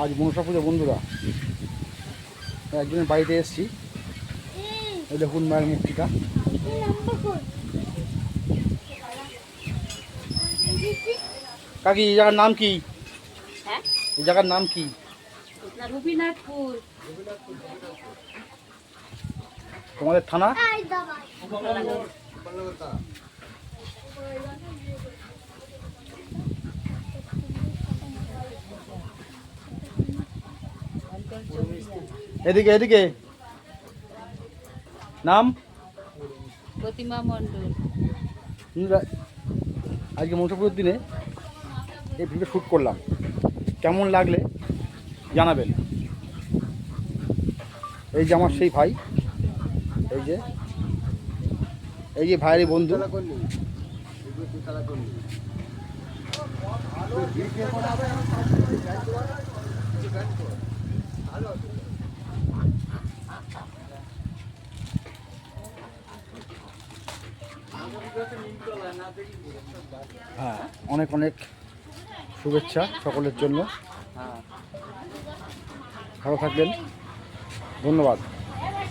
আজ মনসা পুজো বন্ধুরা, একজনের বাড়িতে এসেছি। এই দেখুন মায়ের মূর্তিটা। কাকি এই জায়গার নাম কি? এই জায়গার নাম কি? রবীন্দ্রনাথপুর। তোমাদের থানা? এদিকে এদিকে নাম? প্রতিমা মণ্ডল। আজকে মনসা পুজোর দিনে এই ভিডিও শ্যুট করলাম, কেমন লাগলে জানাবেন। এই যে আমার সেই ভাই, এই যে ভাইয়েরই বন্ধু। হ্যাঁ, অনেক অনেক শুভেচ্ছা সকলের জন্য। ভালো থাকবেন, ধন্যবাদ।